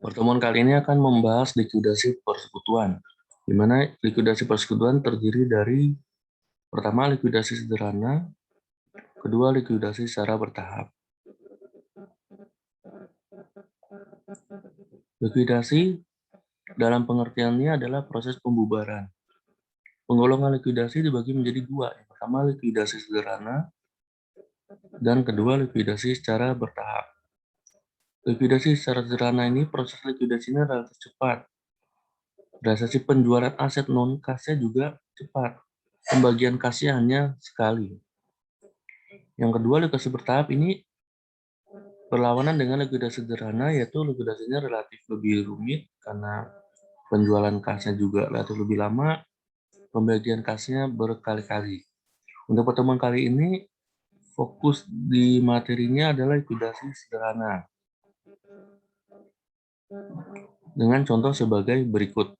Pertemuan kali ini akan membahas likuidasi persekutuan, di mana likuidasi persekutuan terdiri dari pertama likuidasi sederhana, kedua likuidasi secara bertahap. Likuidasi dalam pengertiannya adalah proses pembubaran. Penggolongan likuidasi dibagi menjadi dua, yang pertama likuidasi sederhana, dan kedua likuidasi secara bertahap. Likuidasi secara sederhana ini, proses likuidasinya relatif cepat. Realisasi penjualan aset non-kasnya juga cepat. Pembagian kasnya hanya sekali. Yang kedua, likuidasi bertahap ini berlawanan dengan likuidasi sederhana, yaitu likuidasinya relatif lebih rumit karena penjualan kasnya juga relatif lebih lama, pembagian kasnya berkali-kali. Untuk pertemuan kali ini, fokus di materinya adalah likuidasi sederhana. Dengan contoh sebagai berikut.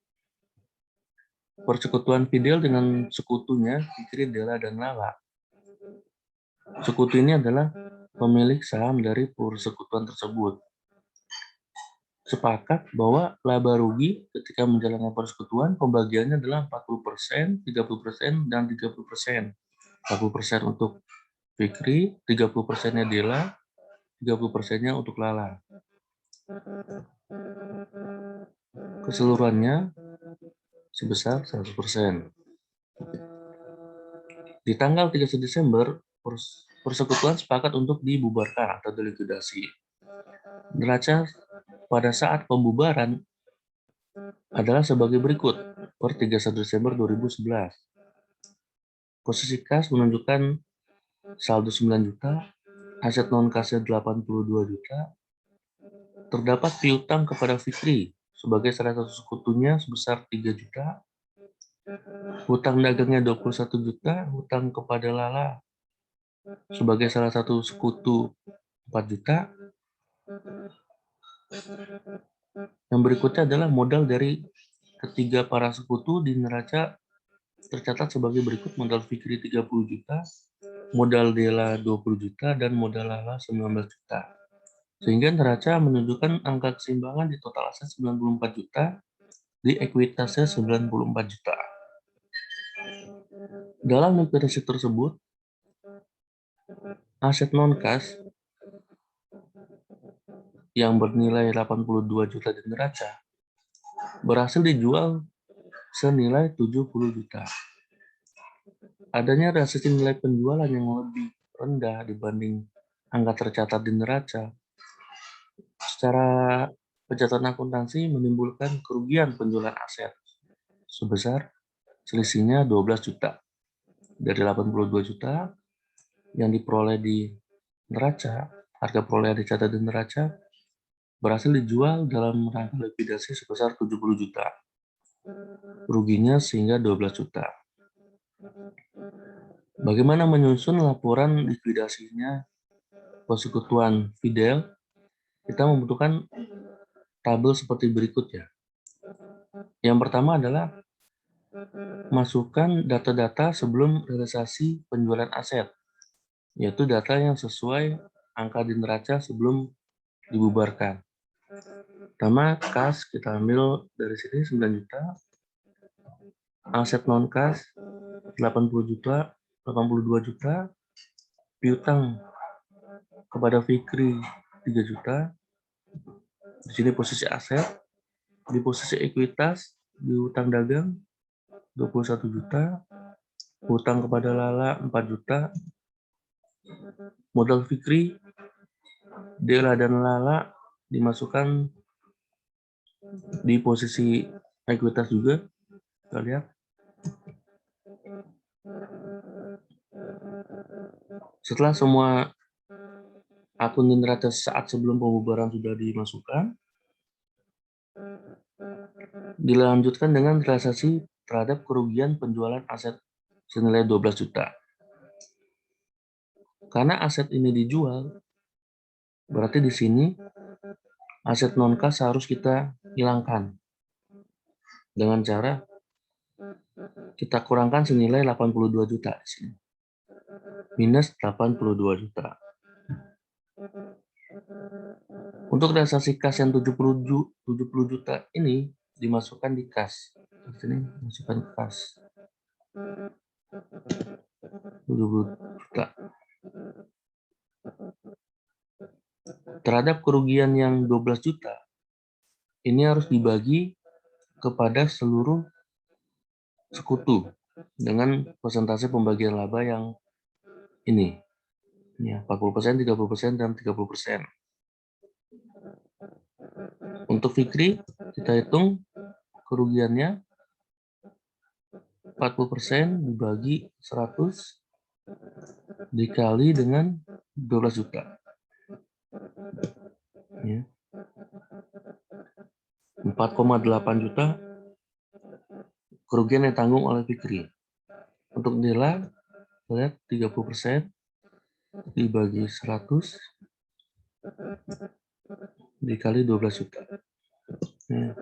Persekutuan Fidel dengan sekutunya, Fikri, Della, dan Lala. Sekutu ini adalah pemilik saham dari persekutuan tersebut. Sepakat bahwa laba rugi ketika menjalankan persekutuan pembagiannya adalah 40%, 30%, dan 30%. 40% untuk Fikri, 30%-nya Della, 30%-nya untuk Lala. Keseluruhannya sebesar 100%. Di tanggal 31 Desember, persekutuan sepakat untuk dibubarkan atau dilikuidasi. Neraca pada saat pembubaran adalah sebagai berikut per 31 Desember 2011. Posisi kas menunjukkan saldo 9 juta, aset non-kasnya 82 juta, terdapat piutang kepada Fikri sebagai salah satu sekutunya sebesar 3 juta, hutang dagangnya 21 juta, hutang kepada Lala sebagai salah satu sekutu 4 juta. Yang berikutnya adalah modal dari ketiga para sekutu di neraca tercatat sebagai berikut: modal Fikri 30 juta, modal Della 20 juta, dan modal Lala 19 juta. Sehingga neraca menunjukkan angka keseimbangan di total aset 94 juta, di ekuitasnya 94 juta. Dalam likuidasi tersebut, aset non-kas yang bernilai 82 juta di neraca berhasil dijual senilai 70 juta. Adanya realisasi nilai penjualan yang lebih rendah dibanding angka tercatat di neraca secara pencatatan akuntansi menimbulkan kerugian penjualan aset sebesar selisihnya 12 juta. Dari 82 juta yang diperoleh di neraca, harga perolehan dicatat di neraca berhasil dijual dalam rangka likuidasi sebesar 70 juta. Ruginya sehingga 12 juta. Bagaimana menyusun laporan likuidasinya persekutuan Fidel? Kita membutuhkan tabel seperti berikut ya. Yang pertama adalah masukkan data-data sebelum realisasi penjualan aset, yaitu data yang sesuai angka di neraca sebelum dibubarkan. Pertama, kas kita ambil dari sini 9 juta, aset non kas 80 juta, 82 juta, piutang kepada Fikri 3 juta. Di sini posisi aset, di posisi ekuitas di hutang dagang 21 juta, hutang kepada Lala 4 juta, modal Fikri, Della, dan Lala dimasukkan di posisi ekuitas juga. Kita lihat. Setelah semua akun di neraca saat sebelum pembubaran sudah dimasukkan, dilanjutkan dengan realisasi terhadap kerugian penjualan aset senilai 12 juta. Karena aset ini dijual, berarti di sini aset non-kas harus kita hilangkan dengan cara kita kurangkan senilai 82 juta di sini. Minus 82 juta. Untuk transaksi kas yang 70 juta ini dimasukkan di kas. Di sini masukkan kas 70 juta. Terhadap kerugian yang 12 juta, ini harus dibagi kepada seluruh sekutu dengan persentase pembagian laba yang ini. Ya, 40%, 30%, dan 30%. Untuk Fikri, kita hitung kerugiannya 40% dibagi 100 dikali dengan 12 juta. Ya. 4,8 juta kerugian yang ditanggung oleh Fikri. Untuk Dela, lihat 30% dibagi 100 dikali 12 juta. Ya.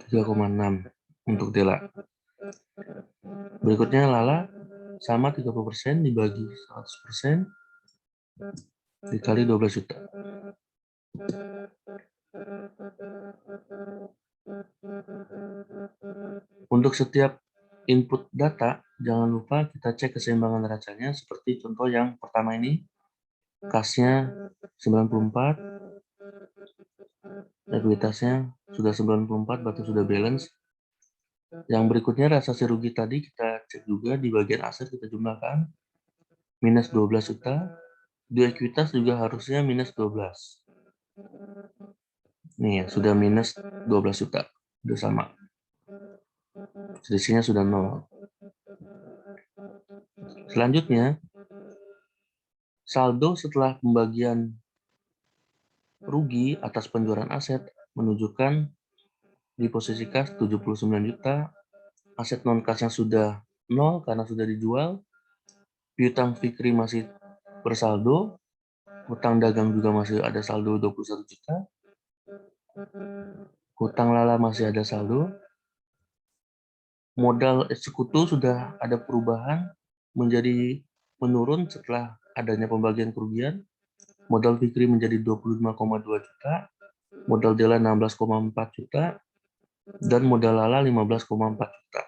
3,6 untuk Dela. Berikutnya Lala, sama 30% dibagi 100% dikali 12 juta. Untuk setiap input data, jangan lupa kita cek keseimbangan neracanya seperti contoh yang pertama ini, kasnya 94, ekuitasnya sudah 94, berarti sudah balance. Yang berikutnya transaksi rugi tadi kita cek juga di bagian aset kita jumlahkan, minus 12 juta, di ekuitas juga harusnya minus 12. Nih ya, sudah minus 12 juta, sudah sama. Selisihnya sudah 0. Selanjutnya, saldo setelah pembagian rugi atas penjualan aset menunjukkan di posisi kas 79 juta, aset non-kas yang sudah 0 karena sudah dijual, piutang Fikri masih bersaldo, hutang dagang juga masih ada saldo 21 juta, hutang Lala masih ada saldo, modal sekutu sudah ada perubahan menjadi menurun setelah adanya pembagian kerugian, modal Fikri menjadi 25,2 juta, modal Dela 16,4 juta, dan modal Lala 15,4 juta.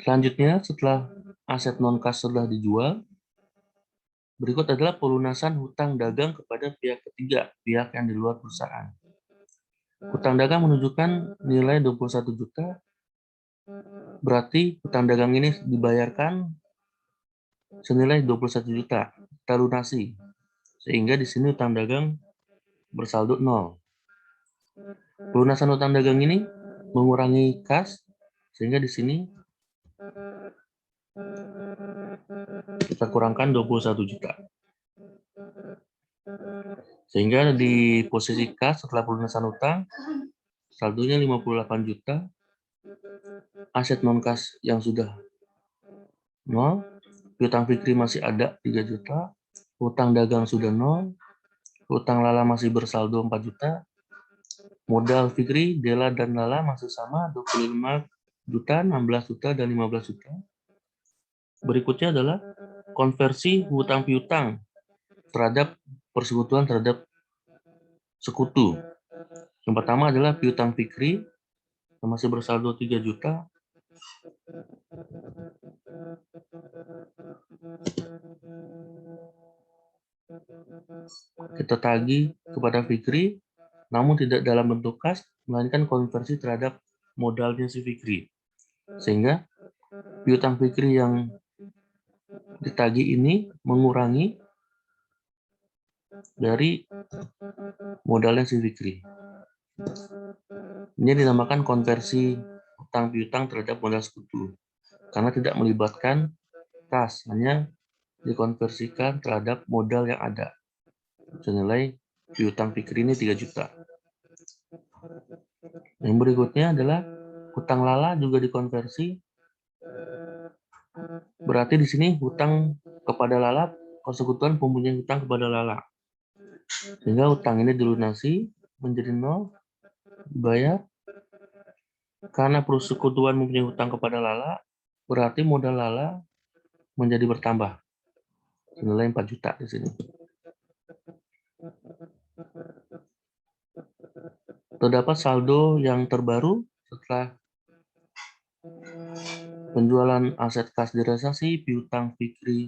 Selanjutnya, setelah aset non-kas sudah dijual, berikut adalah pelunasan hutang dagang kepada pihak ketiga, pihak yang di luar perusahaan. Hutang dagang menunjukkan nilai 21 juta, berarti hutang dagang ini dibayarkan senilai 21 juta, terlunasi. Sehingga di sini hutang dagang bersaldo 0. Pelunasan hutang dagang ini mengurangi kas, sehingga di sini kita kurangkan 21 juta. Sehingga di posisi kas setelah pelunasan hutang, saldonya 58 juta, aset non-kas yang sudah 0, hutang Fikri masih ada 3 juta, hutang dagang sudah 0, hutang Lala masih bersaldo 4 juta, modal Fikri, Dela, dan Lala masih sama 25 juta, 16 juta, dan 15 juta. Berikutnya adalah konversi hutang piutang terhadap persekutuan terhadap sekutu. Yang pertama adalah piutang Fikri yang masih bersaldo 3 juta. Kita tagih kepada Fikri, namun tidak dalam bentuk kas, melainkan konversi terhadap modalnya si Fikri. Sehingga piutang Fikri yang ditagih ini mengurangi dari modalnya si Fikri. Ini dinamakan konversi hutang piutang terhadap modal sekutu, karena tidak melibatkan kas, hanya dikonversikan terhadap modal yang ada. Senilai piutang Fikri ini 3 juta. Yang berikutnya adalah hutang Lala juga dikonversi. Berarti di sini hutang kepada Lala, persekutuan pempunyai hutang kepada Lala. Sehingga hutang ini dilunasi menjadi 0, dibayar. Karena persekutuan mempunyai hutang kepada Lala, berarti modal Lala menjadi bertambah. Senilai 4 juta di sini. Terdapat saldo yang terbaru setelah penjualan aset kas direalisasi, piutang fikri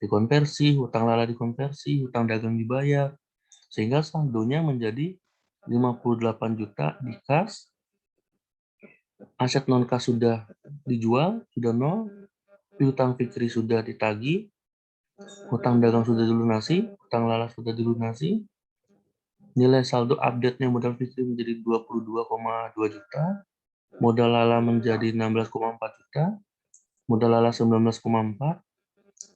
dikonversi, hutang lala dikonversi, hutang dagang dibayar, sehingga saldonya menjadi 58 juta di kas, aset non kas sudah dijual, sudah nol, piutang fikri sudah ditagih, hutang dagang sudah dilunasi, hutang lala sudah dilunasi, nilai saldo update-nya modal fikri menjadi 22,2 juta, modal lala menjadi 16,4 juta, modal lala 19,4,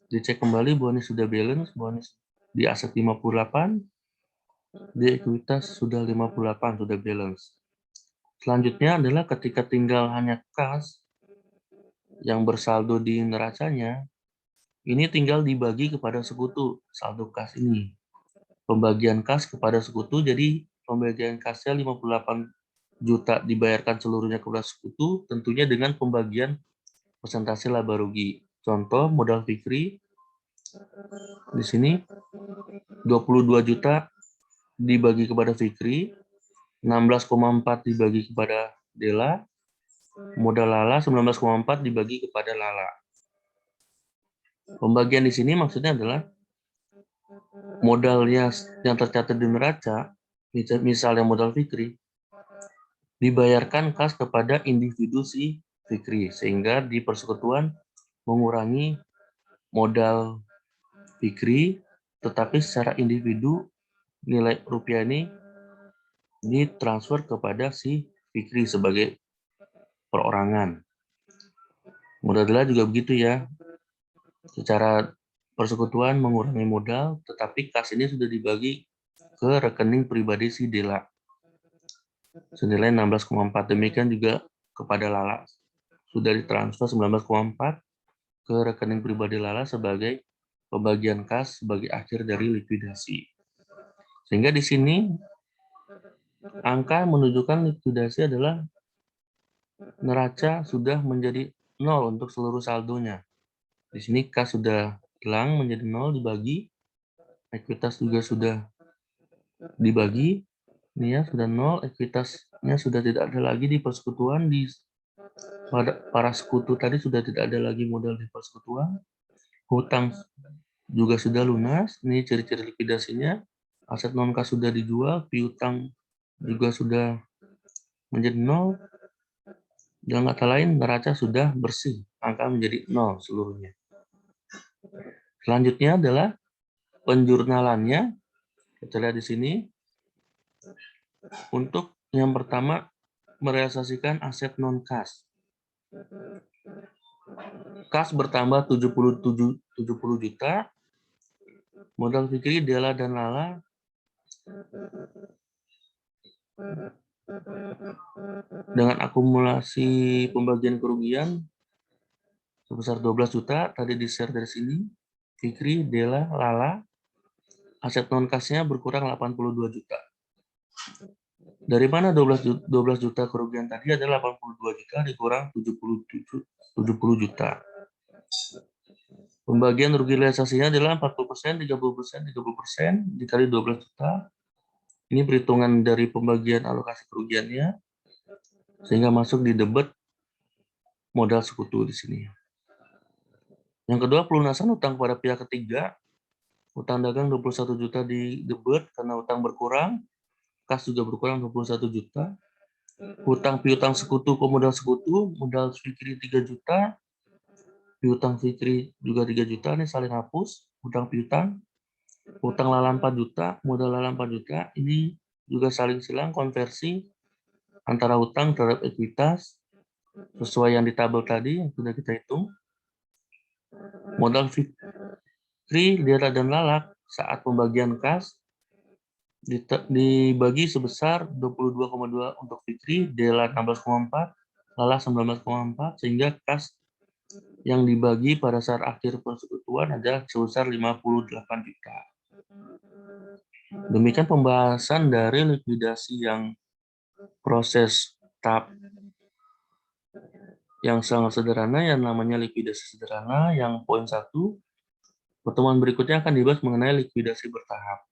dicek kembali bahwa ini sudah balance, bahwa ini di aset 58, di ekuitas sudah 58, sudah balance. Selanjutnya adalah ketika tinggal hanya kas yang bersaldo di neracanya, ini tinggal dibagi kepada sekutu, saldo kas ini. Pembagian kas kepada sekutu, jadi pembagian kasnya 58 juta dibayarkan seluruhnya kepada sekutu, tentunya dengan pembagian persentase laba rugi. Contoh modal fikri di sini 22 juta dibagi kepada fikri, 16,4 dibagi kepada Dela, modal lala 19,4 dibagi kepada lala. Pembagian di sini maksudnya adalah modalnya yang tercatat di neraca, misalnya modal fikri, dibayarkan kas kepada individu si fikri, sehingga di persekutuan mengurangi modal fikri, tetapi secara individu nilai rupiah ini ditransfer kepada si fikri sebagai perorangan. Modal juga begitu ya, secara persekutuan mengurangi modal, tetapi kas ini sudah dibagi ke rekening pribadi si Dela senilai 16,4. Demikian juga kepada Lala, sudah ditransfer 19,4 ke rekening pribadi Lala sebagai pembagian kas sebagai akhir dari likuidasi. Sehingga di sini angka menunjukkan likuidasi adalah neraca sudah menjadi 0 untuk seluruh saldonya. Di sini kas sudah hilang menjadi 0 dibagi, ekuitas juga sudah dibagi, ini ya sudah 0, ekuitasnya sudah tidak ada lagi di persekutuan, di para sekutu tadi sudah tidak ada lagi modal di persekutuan, hutang juga sudah lunas, ini ciri-ciri likuidasinya, aset non kas sudah dijual, piutang juga sudah menjadi 0, dengan kata lain neraca sudah bersih, angka menjadi 0 seluruhnya. Selanjutnya adalah penjurnalannya, kita lihat di sini. Untuk yang pertama, merealisasikan aset non kas. Kas bertambah 70 juta, modal fikri Dela dan Lala dengan akumulasi pembagian kerugian sebesar 12 juta, tadi di-share dari sini, fikri, Dela, Lala, aset non kasnya berkurang 82 juta. Dari mana 12 juta kerugian tadi adalah 82 juta dikurang 70 juta. Pembagian rugi realisasinya adalah 40%, 30%, 30% dikali 12 juta. Ini perhitungan dari pembagian alokasi kerugiannya, sehingga masuk di debit modal sekutu di sini. Yang kedua, pelunasan utang kepada pihak ketiga. Utang dagang 21 juta di debit karena utang berkurang. Kas juga berkurang 21 juta. Hutang piutang sekutu ke modal sekutu, modal fikri 3 juta. Piutang fikri juga 3 juta, ini saling hapus. Hutang piutang. Hutang lala 4 juta, modal lala 4 juta. Ini juga saling silang konversi antara hutang terhadap ekuitas sesuai yang di tabel tadi yang sudah kita hitung. Modal fikri, Dela dan Lala saat pembagian kas dibagi sebesar 22,2 untuk fikri, Dela 16,4, Lala 19,4, sehingga kas yang dibagi pada saat akhir persekutuan adalah sebesar 58 juta. Demikian pembahasan dari likuidasi yang proses tahap yang sangat sederhana, yang namanya likuidasi sederhana, yang poin 1. Pertemuan berikutnya akan dibahas mengenai likuidasi bertahap.